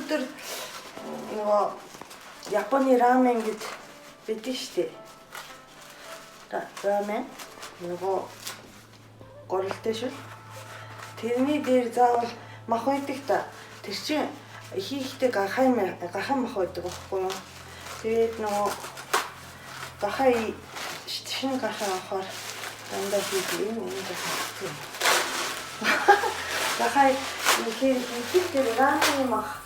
өдөр нөгөө Японы рамен гэд байдаг штэ. Рамен нөгөө горилтэй шүү. Тэрний дээр заавал мах байдаг та. Тэр чинь хийхдээ гахай мах байдаг байхгүй юу? Тэгээд нөгөө гахай шинэ гахай авахаар дандаа хийдэг юм гахай. Гахай хийхдээ рамен мах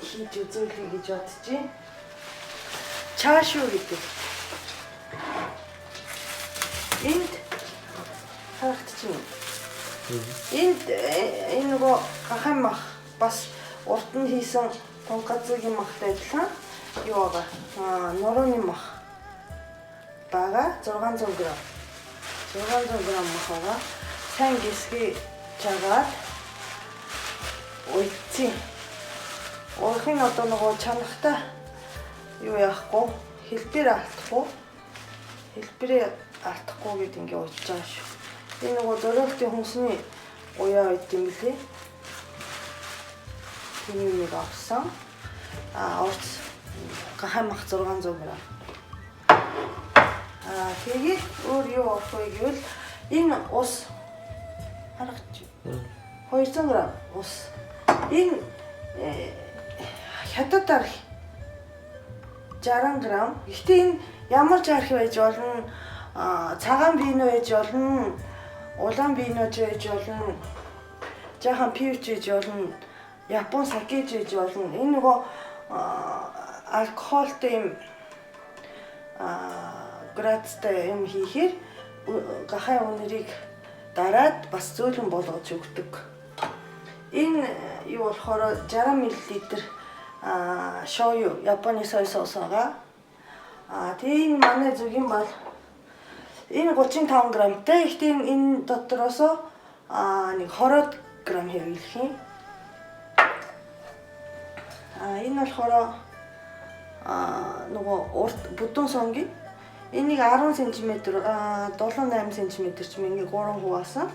хийж үзүүлэе гэж бодож байна. Чаашуу гэдэг. Энд харагдчихна. Энэ нөгөө гахай мах бас урд нь хийсэн тонкацгийн махтай адилхан юу байгаа. Нурууны мах бага 600 г. 600 г мах байгаа. Сайн гисгий чагаад уйцсан. Уухын одоо нөгөө чанахтай юу яахгүй, хэлбэр алдахгүй. Хэлбэрээ алдахгүй гэд ингээ уйчж байгаа шүү. Энэ нөгөө зориултын хүнсний уяа байт юм билээ. Тэнийг нэг авсан. Урд гахай мах 600 г. Тэгээд өөр юу авах вэ гэвэл энэ ус харагч 200 г ус. Энэ хятад арх 60 г. Гэхдээ энэ ямар ч арх байж болно, цагаан биенүү байж болно, улаан биенүү байж болно, жаахан пивч байж болно, япон сакэж байж болно. Энэ нөгөө алкохолтой юм градустай юм хийхээр гахай үнэрийг дараад бас зөөлөн болгож өгдөг. Энэ юу болохоор 60 мл шоу Японы сой соус байгаа. Тэгээ энэ манай зүгийн бол энэ 35 г-тай. Гэхдээ энэ дотроос нэг 20 г хэвлэх юм. Энэ болохоор нөгөө урт бүдүүн сонгийн энийг 10 см 7-8 см ч ингээ 3 хуваасан.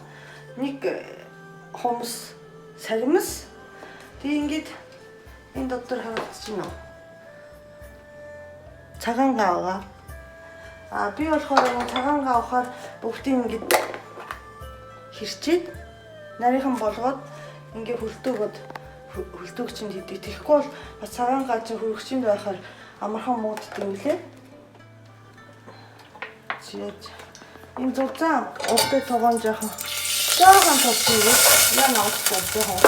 Нэг хумс саримс. Тэг ингээд энэ дотор харагдчихна уу? Цагаан гаага. Би болохоор энэ цагаан гаахаар бүгдийг ингээд хэрчээд нарийнхан болгоод ингээ хөлтөөгчөнд хийдэг. Тэгэхгүй бол бас цагаан гаа чинь хөргөчөнд байхаар амархан мууддаг юм лээ. Жийж энэ зузаан өвгөө тогоон жоохон тоцсон. Яна оцсон жоохон.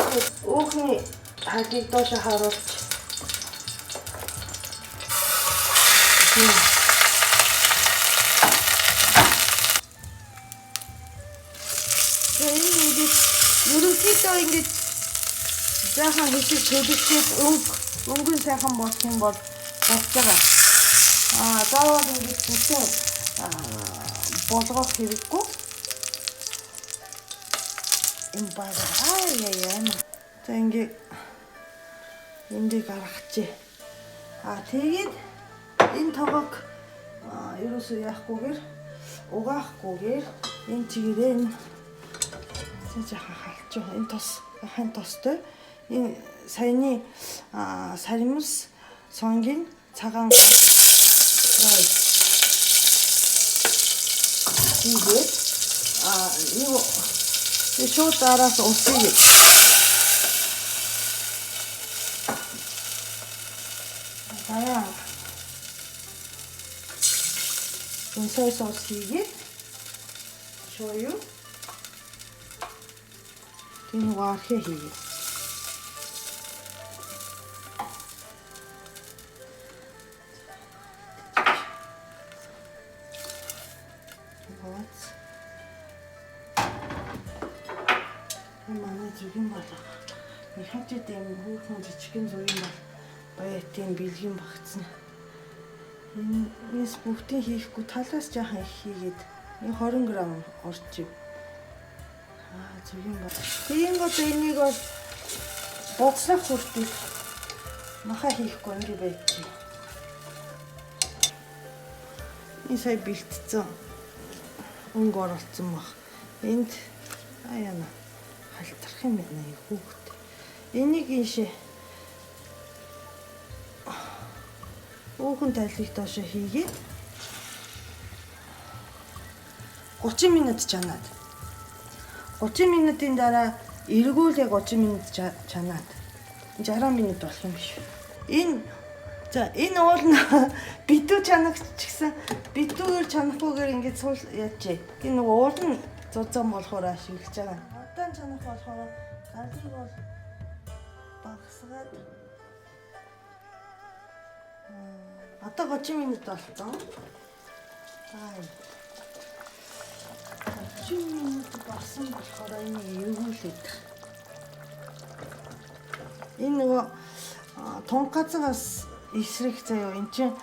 Өөхний хагийг доош харуулж. Ерөнхийдөө ингэж жаахан хэсэг төлөвчээд өнгөн сайхан болох юм бол болж байгаа. Заавал ингэж бүтэн болгох хэрэггүй. Энэ бага яа. За ингэ эндийг гаргачээ. Тэгээд энэ тоогог ерөөсөө яахгүйгээр угаахгүйгээр энэ чигээрээ энэ жаахан халчих. Энэ тос ахын тостой энэ саяны саримс сонгийн цагаан хийгээд юу шууд араас усыг сой соус хийгээд шоу тийм угаахыг хийгээд манай зүгийн болоо. Ихэнхдээ юм хүүхэн жижигэн зүгийн бол баятын бэлгийн багцсан. Энэс бүгдийг хийхгүй талаас жаахан их хийгээд 20 г орчих. Зүгийн бол. Тийм гоо энийг бол боцлох хүртэл маха хийхгүй ингэ байчих. Энэ сая бэлтцэн өнгө оролцсон баг. Энд яана халтрах юм байна хүүхэд. Энийг ийшээ өөхөн тайлхыг доошо хийгээд 30 минут чанаад. 30 минутын дараа эргүүлээ 30 минут чанаад. 60 минут болох юм биш. Энэ уул нь битүү чанагч гэсэн битүүгээр чанахгүйгээр ингэж суул яаж. Энэ нэг уул нь зузаан болохоор ашиглаж байгаа. Удаан чанах болохоор галыг бол багсгаад одоо 30 минут болсон. 30 минут болсон болохоор энийг эргүүлээд. Энэ нөгөө тунхаацаас эсрэг заяа эн чинь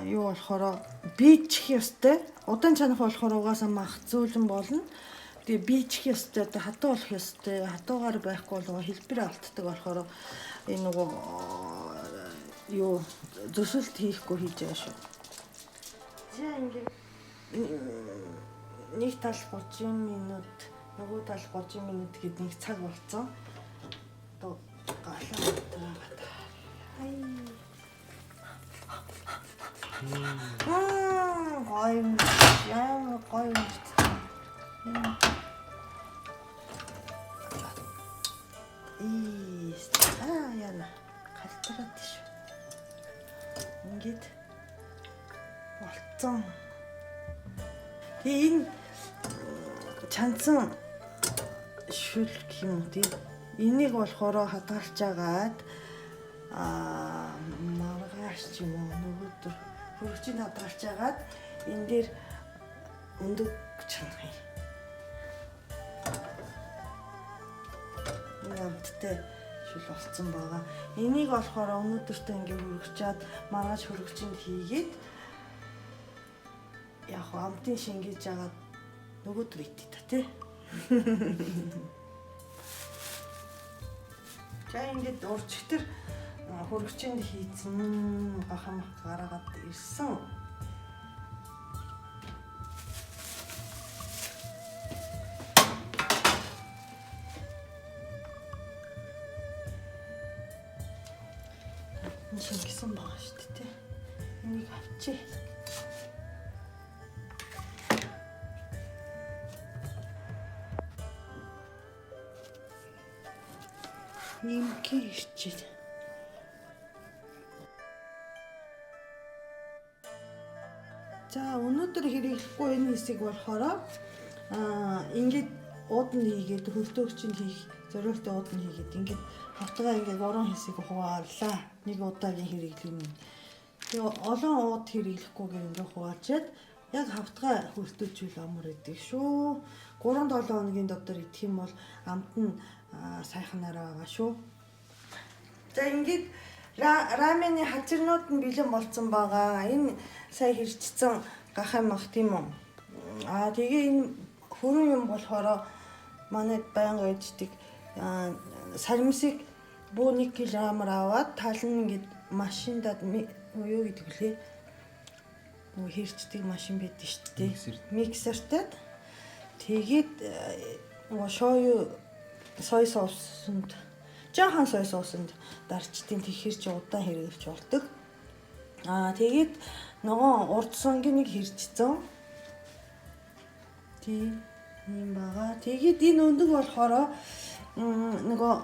юу болохоор биечих ёстой. Удаан чанах болохоор угаасаа мах зөөлөн болно. Тэгээ биечих ёстой, хатуу болох ёстой. Хатуугаар байхгүй бол хэлбэр алддаг болохоор энэ нөгөө юу зөвшөлт хийхгүй хийж байгаа шүү. За ингээд нэг тал 30 минут, нөгөө тал 30 минут гээд нэг цаг болцсон. Одоо галаа байгаа. Гой яа гой яна галтраад шүү. Ингээд болцсон. Тэгээ энэ чанцсан шүл гэх юм уу тий. Энийг болохоор хадгалж агаад маргааш ч юм уу нөгөөдөр хөрөгчөнд хадгалж агаад энэ дээр өндөг чанах юм. Амттай шүл болцсон байгаа. Энийг болохоор өнөөдөртөө ингээ хөргөчаад маргааш хөрөгчөнд хийгээд яг амтын шингээж агаад нөгөөдөр итээ та тий. За ингээд урчигтэр хөрөгчөнд хийцэн гахам гаргаад ирсэн. Шингэсэн байгаа шүү дээ тий. Энийг авчи. Нимки ирчээ. За өнөөдөр хэрэглэхгүй энэ хэсэг болохоор ингээд ууданд хийгээд хөлтөөгчөнд хийх зориултын ууданд хийгээд ингээд хавтгаа ингээд 3 хэсэг хуваалаа. Нэг удаагийн хэрэглэн. Тэгээ олон ууд хэрэглэхгүйгээр ингээд хуваачаад яг хавтгаа хөлтөөчүүл амар идэг шүү. 3-7 хоногийн дотор идэх юм бол амт нь сайхнараа байгаа шүү. За ингээд рамены хажирнууд нь бэлэн болцсон байгаа. Энэ сая хэрчсэн гахай мах тийм үү. Тэгээ энэ хөрөн юм болохоор манайд байнга ээждэг саримсыг буу 1 кг-аар аваад тал нь ингээд машиндад юу гэдэг лээ. Нөгөө хэрчдэг машин байдаг шүү дээ. Миксертэй. Тэгээд нөгөө сой соусанд жаахан сой соусанд дарчдын тэгэхэр чи удаан хэрэглэж болдог. Тэгээд нөгөө урд сонгийг хэрчсэн. Тийм байгаа. Тэгээд энэ өндөг болохоор нөгөө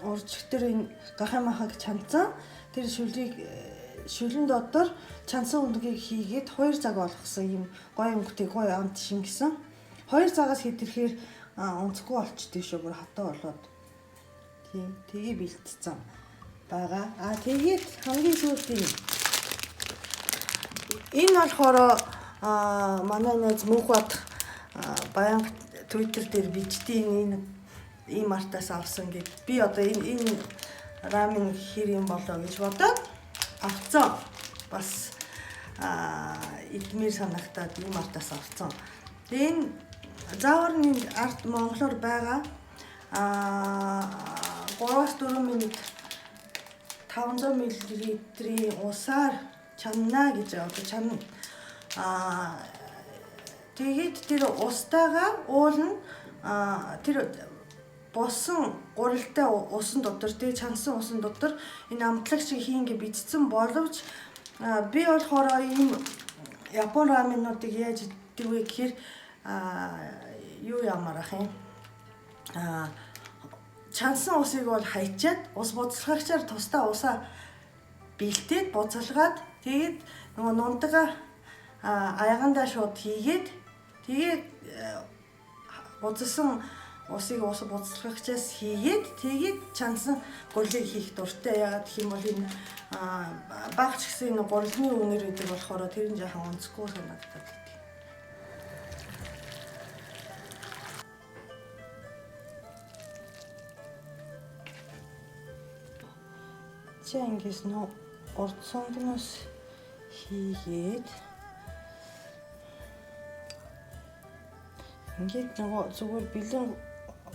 уржигтэр энэ гахай махаг чанцсан. Тэр шүлэн дотор чансан өндгийг хийгээд 2 цаг болгосон юм гоё өнгөтэй гоё амт шингэсэн. 2 цагаас хэтэрхээр онцгүй болчтой шүү бүр хатаа болоод. Тийм тгий бэлтцсэн байгаа. Тэгээд хамгийн сүүлд энэ болохоор манай найз Мөнхбат баян Twitter дээр бичдэг ийм артаас авсан гэд би одоо энэ рамен хэр юм болоо гэж бодоод авцсан. Бас идмэр санагтаад ийм артаас авцсан. Тэгээ энэ зааварны арт монголоор байгаа 3-4 минут 500 мл-ийн усаар чанна гэж одоо чанна. Тэгээд тэр устайгаа уул нь тэр босон гурилтай усан дотор тэгээ чансан усан дотор энэ амтлаг шиг хийнгээ бичсэн боловч би болохоор ийм Япон раменуудыг яаж иддэг вэ гэхээр юу ямар ах юм чансан усыг бол хайчаад ус буцалгагчаар тусдаа усаа бэлтээд буцалгаад тэгээд нөгөө нундагаа аягандаа шууд хийгээд тэгээд буцалсан усыг ус буцалгагчаас хийгээд тэгээд чансан гурилыг хийх дуртай. Яагаад гэх юм бол энэ багч гэсэн энэ гурилны үнэр гэдэг болохоор тэр нь жоохон онцгүй санагдаад байдаг. За ингээс нөө урд сонгоноос хийгээд ингээд нөгөө зүгээр бэлэн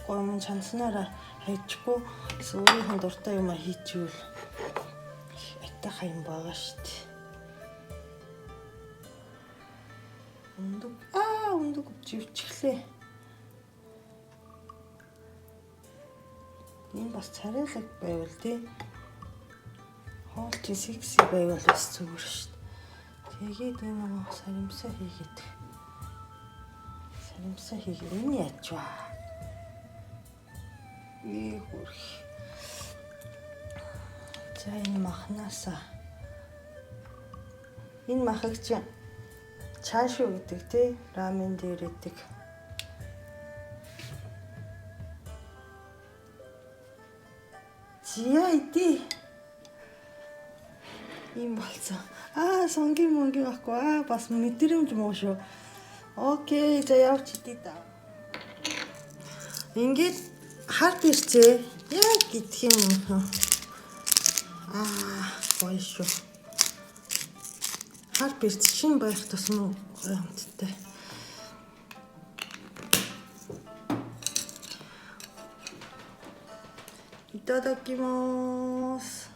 гомн чанснараа хайчихгүй өөрийнхөө дуртай юм хийчихвэл айтайхаа юм байгаа шүү дээ. Ундаг живчихлээ. Энэ бас царайлаг байвал тий. Хоолч секси байвал бас зүгээр шүү дээ. Тэгээд энэ нөгөө саримсаа хийгээд энэ ячваа. Хөрх. За энэ махнаасаа. Энэ махыг чинь чаашуу гэдэг тий рамен дээр идэг. Зя иди. Ийм болсон. Сонгийн мөнгө байхгүй. Бас мэдрэмж муу шүү. Окей, за явж идээ да. Ингээд хар бэрцээ яг идэх юм. Гоё шүү. Хар бэрц шин байх тусам амттай. Итадакимас.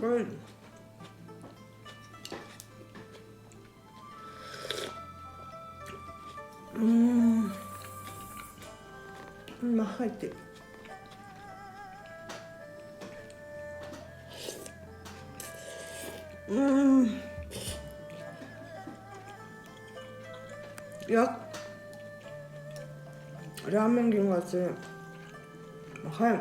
Good. Махайте. Яг раменгийн газар махаа